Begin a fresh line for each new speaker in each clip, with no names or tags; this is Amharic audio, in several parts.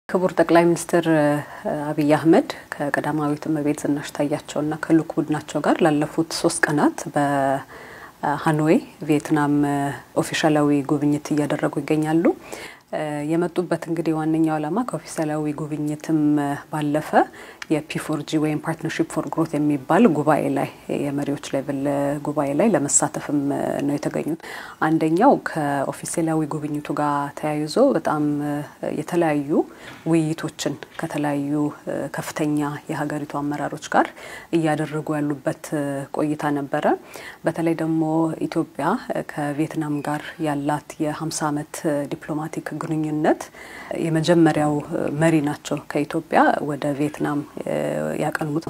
ክቡር ጠቅላይ ሚኒስትር አብይ አህመድ ከቀዳማዊት እመቤት ዝናሽ ታያቸውና ከልዑክ ቡድናቸው ጋር ላለፉት 3 ቀናት በሃኖይ ቪየትናም ኦፊሻላዊ ጉብኝት እያደረጉ ይገኛሉ። የመጡበት እንግዲህ ዋነኛው ዓላማ ከኦፊሻላዊ ጉብኝትም ባለፈ የፒ4ጂ ወይም ፓርትነርሺፕ ፎር ግሮት የሚባል ጉባኤ ላይ የመሪዎች ሌቭል ጉባኤ ላይ ለመሳተፍም ነው የተገኙት። አንደኛው ከኦፊሻላዊ ጉብኝቱ ጋር ተያይዞ በጣም የተለያዩ ውይይቶችን ከተለያዩ ከፍተኛ የሀገሪቱ አመራሮች ጋር እያደረጉ ያሉበት ቆይታ ነበረ። በተለይ ደግሞ ኢትዮጵያ ከቪየትናም ጋር ያላት የ50 ዓመት ዲፕሎማቲክ ግንኙነት የመጀመሪያው መሪ ናቸው ከኢትዮጵያ ወደ ቪየትናም ያቀኑት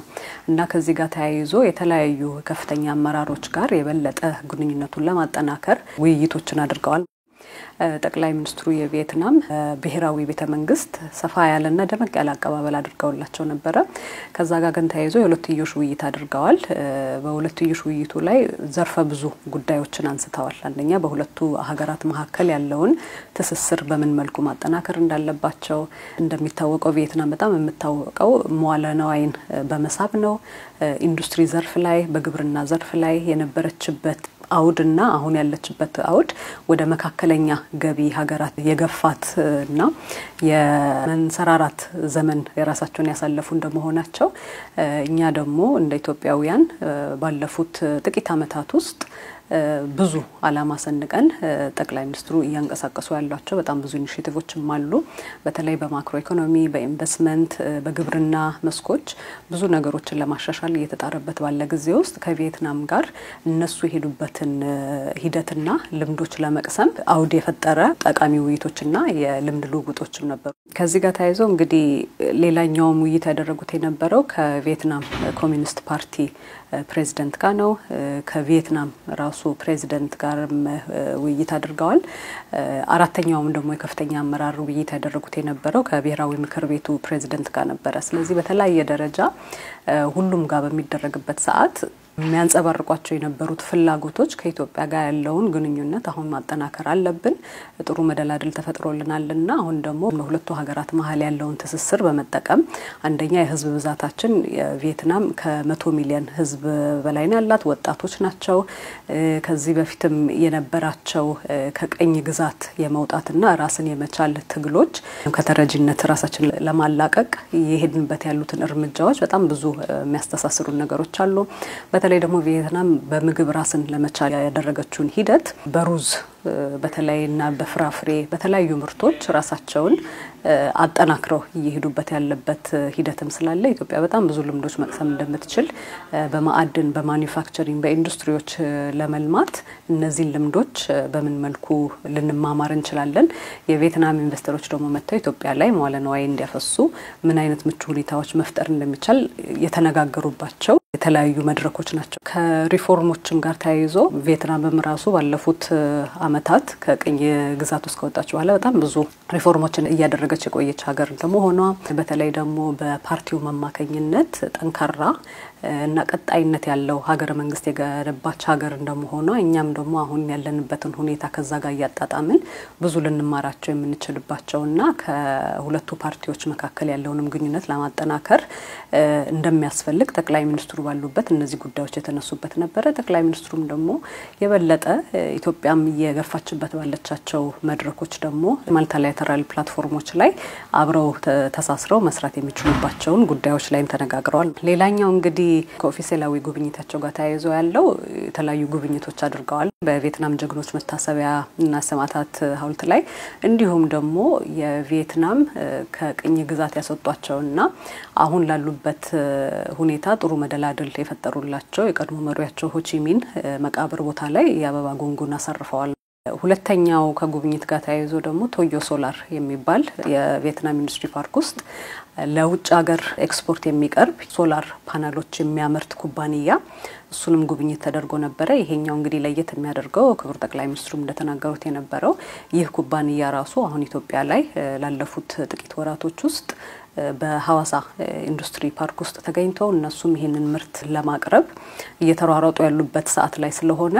እና ከዚህ ጋር ተያይዞ የተለያዩ ከፍተኛ አመራሮች ጋር የበለጠ ግንኙነቱን ለማጠናከር ውይይቶችን አድርገዋል። ጠቅላይ ሚኒስትሩ የቪየትናም ብሔራዊ ቤተ መንግስት ሰፋ ያለና ደመቅ ያለ አቀባበል አድርገውላቸው ነበር። ከዛ ጋር ግን ተያይዞ የሁለትዮሽ ውይይት አድርገዋል። በሁለትዮሽ ውይይቱ ላይ ዘርፈ ብዙ ጉዳዮችን አንስተዋል። አንደኛ በሁለቱ ሀገራት መካከል ያለውን ትስስር በምን መልኩ ማጠናከር እንዳለባቸው። እንደሚታወቀው ቪየትናም በጣም የምታወቀው መዋለ ንዋይን በመሳብ ነው። ኢንዱስትሪ ዘርፍ ላይ በግብርና ዘርፍ ላይ የነበረችበት አውድና አሁን ያለችበት አውድ ወደ መካከለኛ ገቢ ሀገራት የገፋትና የመንሰራራት ዘመን የራሳቸውን ያሳለፉ እንደመሆናቸው እኛ ደግሞ እንደ ኢትዮጵያውያን ባለፉት ጥቂት አመታት ውስጥ ብዙ አላማ ሰንቀን ጠቅላይ ሚኒስትሩ እያንቀሳቀሱ ያሏቸው በጣም ብዙ ኢኒሺቲቮችም አሉ። በተለይ በማክሮ ኢኮኖሚ በኢንቨስትመንት በግብርና መስኮች ብዙ ነገሮችን ለማሻሻል እየተጣረበት ባለ ጊዜ ውስጥ ከቪየትናም ጋር እነሱ ሄዱበትን ሂደትና ልምዶች ለመቅሰም አውድ የፈጠረ ጠቃሚ ውይይቶችና የልምድ ልውውጦችም ነበሩ። ከዚህ ጋር ተያይዞ እንግዲህ ሌላኛው ውይይት ያደረጉት የነበረው ከቪየትናም ኮሚኒስት ፓርቲ ፕሬዝዳንት ጋር ነው። ከቪየትናም ራሱ ፕሬዝዳንት ጋርም ውይይት አድርገዋል። አራተኛውም ደግሞ የከፍተኛ አመራር ውይይት ያደረጉት የነበረው ከብሔራዊ ምክር ቤቱ ፕሬዝዳንት ጋር ነበር። ስለዚህ በተለያየ ደረጃ ሁሉም ጋር በሚደረግበት ሰዓት የሚያንጸባርቋቸው የነበሩት ፍላጎቶች ከኢትዮጵያ ጋር ያለውን ግንኙነት አሁን ማጠናከር አለብን። ጥሩ መደላድል ተፈጥሮልናልና አሁን ደግሞ በሁለቱ ሀገራት መሀል ያለውን ትስስር በመጠቀም አንደኛ የህዝብ ብዛታችን ቪየትናም ከ100 ሚሊዮን ህዝብ በላይ ያላት ወጣቶች ናቸው። ከዚህ በፊትም የነበራቸው ከቀኝ ግዛት የመውጣትና ራስን የመቻል ትግሎች ከተረጂነት ራሳችን ለማላቀቅ የሄድንበት ያሉትን እርምጃዎች በጣም ብዙ የሚያስተሳስሩ ነገሮች አሉ። በተለይ ደግሞ ቪየትናም በምግብ ራስን ለመቻል ያደረገችውን ሂደት በሩዝ በተለይና በፍራፍሬ በተለያዩ ምርቶች ራሳቸውን አጠናክረው እየሄዱበት ያለበት ሂደትም ስላለ ኢትዮጵያ በጣም ብዙ ልምዶች መቅሰም እንደምትችል በማዕድን በማኑፋክቸሪንግ በኢንዱስትሪዎች ለመልማት እነዚህን ልምዶች በምን መልኩ ልንማማር እንችላለን። የቪየትናም ኢንቨስተሮች ደግሞ መጥተው ኢትዮጵያ ላይ መዋለ ንዋይ እንዲያፈሱ ምን አይነት ምቹ ሁኔታዎች መፍጠር እንደሚቻል የተነጋገሩባቸው የተለያዩ መድረኮች ናቸው። ከሪፎርሞችም ጋር ተያይዞ ቪየትናም ራሱ ባለፉት አመታት ከቀኝ ግዛት ውስጥ ከወጣች በኋላ በጣም ብዙ ሪፎርሞችን እያደረገች የቆየች ሀገር እንደመሆኗ በተለይ ደግሞ በፓርቲው መማከኝነት ጠንካራ እና ቀጣይነት ያለው ሀገረ መንግስት የገነባች ሀገር እንደመሆኗ እኛም ደግሞ አሁን ያለንበትን ሁኔታ ከዛ ጋር ያጣጣምን ብዙ ልንማራቸው የምንችልባቸውና ከሁለቱ ፓርቲዎች መካከል ያለውንም ግንኙነት ለማጠናከር እንደሚያስፈልግ ጠቅላይ ሚኒስትሩ ባሉበት እነዚህ ጉዳዮች የተነሱበት ነበር። ጠቅላይ ሚኒስትሩም ደግሞ የበለጠ ኢትዮጵያም የገፋችበት ባለቻቸው መድረኮች ደግሞ ማልቲላተራል ፕላትፎርሞች ላይ አብረው ተሳስረው መስራት የሚችሉባቸውን ጉዳዮች ላይም ተነጋግረዋል። ሌላኛው እንግዲህ ከኦፊሴላዊ ጉብኝታቸው ጋር ተያይዞ ያለው የተለያዩ ጉብኝቶች አድርገዋል። በቪየትናም ጀግኖች መታሰቢያ እና ሰማዕታት ሐውልት ላይ እንዲሁም ደግሞ የቪየትናም ከቅኝ ግዛት ያስወጧቸውና አሁን ላሉበት ሁኔታ ጥሩ መደላድል የፈጠሩላቸው የቀድሞ መሪያቸው ሆቺሚን መቃብር ቦታ ላይ የአበባ ጉንጉን አሳርፈዋል። ሁለተኛው ከጉብኝት ጋር ተያይዞ ደግሞ ቶዮ ሶላር የሚባል የቪየትናም ኢንዱስትሪ ፓርክ ውስጥ ለውጭ ሀገር ኤክስፖርት የሚቀርብ ሶላር ፓነሎች የሚያመርት ኩባንያ እሱንም ጉብኝት ተደርጎ ነበር። ይሄኛው እንግዲህ ለየት የሚያደርገው ክቡር ጠቅላይ ሚኒስትሩም እንደተናገሩት የነበረው ይህ ኩባንያ ራሱ አሁን ኢትዮጵያ ላይ ላለፉት ጥቂት ወራቶች ውስጥ በሐዋሳ ኢንዱስትሪ ፓርክ ውስጥ ተገኝተው እነሱም ይሄንን ምርት ለማቅረብ እየተሯሯጡ ያሉበት ሰዓት ላይ ስለሆነ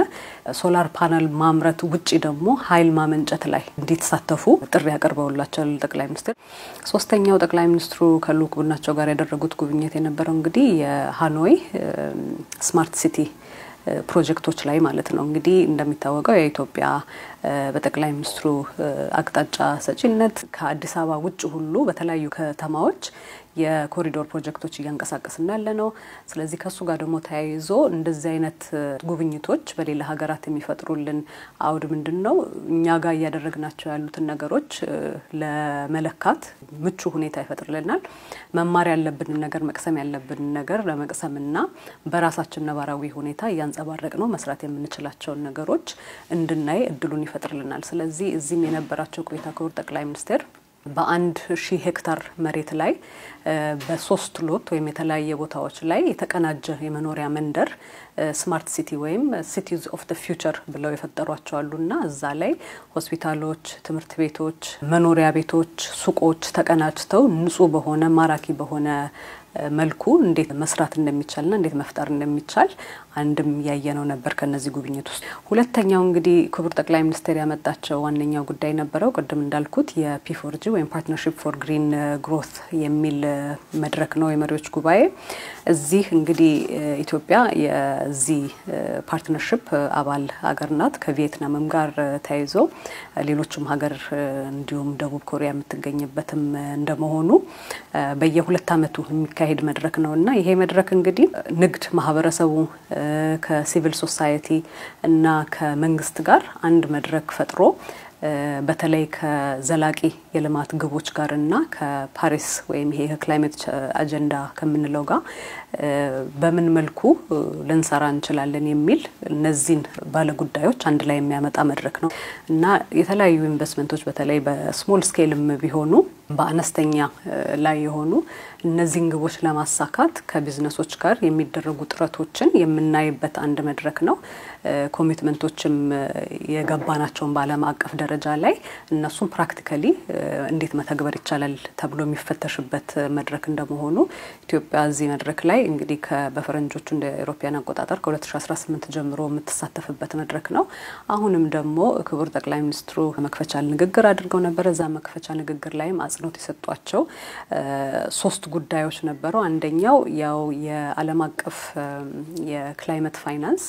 ሶላር ፓነል ማምረት ውጪ ደግሞ ኃይል ማመንጨት ላይ እንዲተሳተፉ ጥሪ ያቀርበውላቸዋል ጠቅላይ ሚኒስትር። ሶስተኛው ጠቅላይ ሚኒስትሩ ከልዑክ ቡድናቸው ጋር ያደረጉት ጉብኝት የነበረው እንግዲህ የሃኖይ ስማርት ሲቲ ፕሮጀክቶች ላይ ማለት ነው። እንግዲህ እንደሚታወቀው የኢትዮጵያ በጠቅላይ ሚኒስትሩ አቅጣጫ ሰጪነት ከአዲስ አበባ ውጭ ሁሉ በተለያዩ ከተማዎች የኮሪዶር ፕሮጀክቶች እያንቀሳቀስን ያለነው። ስለዚህ ከሱ ጋር ደግሞ ተያይዞ እንደዚህ አይነት ጉብኝቶች በሌላ ሀገራት የሚፈጥሩልን አውድ ምንድነው? እኛ ጋር ያደረግናቸው ያሉትን ነገሮች ለመለካት ምቹ ሁኔታ ይፈጥርልናል። መማር ያለብን ነገር መቅሰም ያለብን ነገር ለመቅሰምና በራሳችን ነባራዊ ሁኔታ ያንጸባረቅ ነው መስራት የምንችላቸውን ነገሮች እንድናይ እድሉን ይፈጥርልናል። ስለዚህ እዚህም የነበራቸው ቆይታ ክቡር ጠቅላይ ሚኒስትር በ1000 ሄክታር መሬት ላይ በሶስት ሎት ወይም የተለያየ ቦታዎች ላይ የተቀናጀ የመኖሪያ መንደር ስማርት ሲቲ ወይም ሲቲዝ ኦፍ ዘ ፊውቸር ብለው የፈጠሯቸው አሉና እዛ ላይ ሆስፒታሎች፣ ትምህርት ቤቶች፣ መኖሪያ ቤቶች፣ ሱቆች ተቀናጅተው ንጹህ በሆነ ማራኪ በሆነ መልኩ እንዴት መስራት እንደሚቻልና እንዴት መፍጠር እንደሚቻል አንድም ያየነው ነበር ከነዚህ ጉብኝት ውስጥ። ሁለተኛው እንግዲህ ክቡር ጠቅላይ ሚኒስትር ያመጣቸው ዋነኛው ጉዳይ ነበረው ቅድም እንዳልኩት የፒ4ጂ ወይም ፓርትነርሺፕ ፎር ግሪን ግሮት የሚል መድረክ ነው የመሪዎች ጉባኤ። እዚህ እንግዲህ ኢትዮጵያ የዚህ ፓርትነርሺፕ አባል ሀገር ናት። ከቪየትናምም ጋር ተያይዞ ሌሎችም ሀገር እንዲሁም ደቡብ ኮሪያ የምትገኝበትም እንደመሆኑ በየ2 አመቱ የሚካሄድ መድረክ ነውና ይሄ መድረክ እንግዲህ ንግድ ማህበረሰቡ ከሲቪል ሶሳይቲ እና ከመንግስት ጋር አንድ መድረክ ፈጥሮ በተለይ ከዘላቂ የልማት ግቦች ጋርና ከፓሪስ ወይም ይሄ ክላይሜት አጀንዳ ከምንለው ጋር በምን መልኩ ልንሰራ እንችላለን የሚል እነዚህን ባለ ጉዳዮች አንድ ላይ የሚያመጣ መድረክ ነው እና የተለያዩ ኢንቨስትመንቶች በተለይ በስሞል ስኬልም ቢሆኑ በአነስተኛ ላይ የሆኑ እነዚህን ግቦች ለማሳካት ከቢዝነሶች ጋር የሚደረጉ ጥረቶችን የምናይበት አንድ መድረክ ነው። ኮሚትመንቶችም የገባናቸውን በዓለም አቀፍ ደረጃ ላይ እነሱም ፕራክቲካሊ እንዴት መተግበር ይቻላል ተብሎ የሚፈተሽበት መድረክ እንደመሆኑ ኢትዮጵያ እዚህ መድረክ ላይ እንግዲህ በፈረንጆቹ እንደ አውሮፓውያን አቆጣጠር ከ2018 ጀምሮ የምትሳተፍበት መድረክ ነው። አሁንም ደግሞ ክቡር ጠቅላይ ሚኒስትሩ መክፈቻ ንግግር አድርገው ነበር። እዛ መክፈቻ ንግግር ላይም አጽንኦት የሰጧቸው 3 ጉዳዮች ነበሩ። አንደኛው ያው የዓለም አቀፍ የክላይሜት ፋይናንስ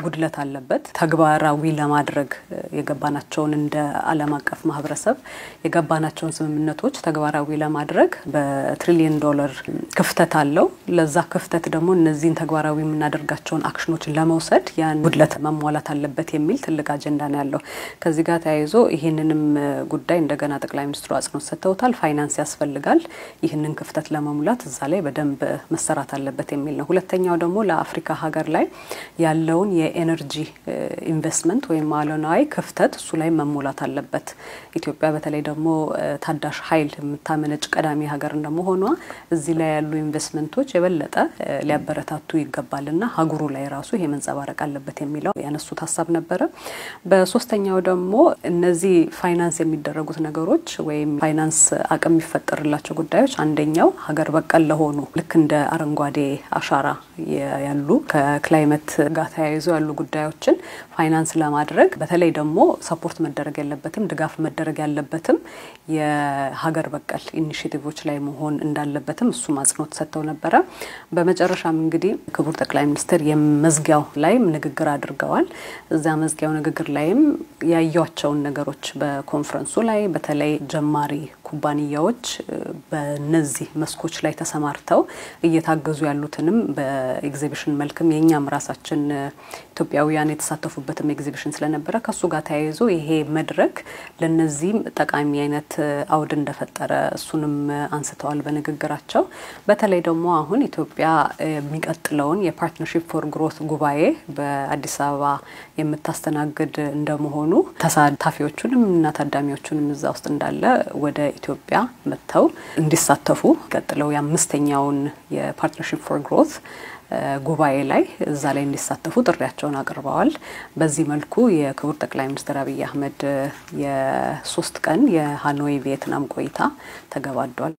ጉድለት አለበት ተግባራዊ ለማድረግ የገባናቸውን እንደ ዓለም አቀፍ ማህበረሰብ የገባናቸውን ስምምነቶች ተግባራዊ ለማድረግ በትሪሊየን ዶላር ክፍተት አለው። ለዛ ክፍተት ደግሞ እነዚህን ተግባራዊ የምናደርጋቸውን አክሽኖች ለመውሰድ ያን ጉድለት መሟላት አለበት የሚል ትልቅ አጀንዳ ነው ያለው። ከዚህ ጋር ተያይዞ ይሄንንም ጉዳይ እንደገና ጠቅላይ ሚኒስትሩ አጽንኦት ሰጥተውታል። ፋይናንስ ያስፈልጋል፣ ይህንን ክፍተት ለመሙላት እዛ ላይ በደንብ መሰራት አለበት የሚል ነው። ሁለተኛው ደግሞ ለአፍሪካ ሀገር ላይ ያለውን የኤነርጂ ኢንቨስትመንት ወይም ማለናዊ ክፍተት እሱ ላይ መሞላት አለበት። ኢትዮጵያ በተለይ ደግሞ ታዳሽ ኃይል የምታመነጭ ቀዳሚ ሀገር እንደመሆኗ እዚህ ላይ ያሉ ኢንቨስትመንቶች የበለጠ ሊያበረታቱ ይገባልና ሀገሩ ላይ ራሱ ይሄ መንጸባረቅ አለበት የሚለው ያነሱት ሐሳብ ነበረ። በሶስተኛው ደግሞ እነዚህ ፋይናንስ የሚደረጉት ነገሮች ወይም ፋይናንስ አቅም የሚፈጠርላቸው ጉዳዮች አንደኛው ሀገር በቀል ለሆኑ ልክ እንደ አረንጓዴ አሻራ ያሉ ከክላይሜት ጋር ተያይዞ ያሉ ጉዳዮችን ፋይናንስ ለማድረግ በተለይ ደግሞ ሰፖርት መደረግ ያለበትም ድጋፍ መደረግ ያለበትም የሀገር በቀል ኢኒሺቲቮች ላይ መሆን እንዳለበትም እሱ አጽንኦት ሰጥተው ነበረ። በመጨረሻም እንግዲህ ክቡር ጠቅላይ ሚኒስትር የመዝጊያው ላይ ንግግር አድርገዋል። እዛ መዝጊያው ንግግር ላይም ያዩዋቸውን ነገሮች በኮንፈረንሱ ላይ በተለይ ጀማሪ ኩባንያዎች በነዚህ መስኮች ላይ ተሰማርተው እየታገዙ ያሉትንም በኤግዚቢሽን መልክም የኛም ራሳችን ኢትዮጵያውያን የተሳተፉበትም ኤግዚቢሽን ስለነበረ ከሱ ጋር ተያይዞ ይሄ መድረክ ለነዚህም ጠቃሚ አይነት አውድ እንደፈጠረ እሱንም አንስተዋል በንግግራቸው። በተለይ ደግሞ አሁን ኢትዮጵያ የሚቀጥለውን የፓርትነርሺፕ ፎር ግሮት ጉባኤ በአዲስ አበባ የምታስተናግድ እንደመሆኑ ተሳታፊዎቹንም እና ታዳሚዎቹንም እዛ ውስጥ እንዳለ ወደ ኢትዮጵያ መጥተው እንዲሳተፉ ቀጥለው የ5ኛውን የፓርትነርሺፕ ፎር ግሮት ጉባኤ ላይ እዛ ላይ እንዲሳተፉ ጥሪያቸውን አቅርበዋል። በዚህ መልኩ የክቡር ጠቅላይ ሚኒስትር አብይ አህመድ የ3 ቀን የሃኖይ ቪየትናም ቆይታ ተገባዷል።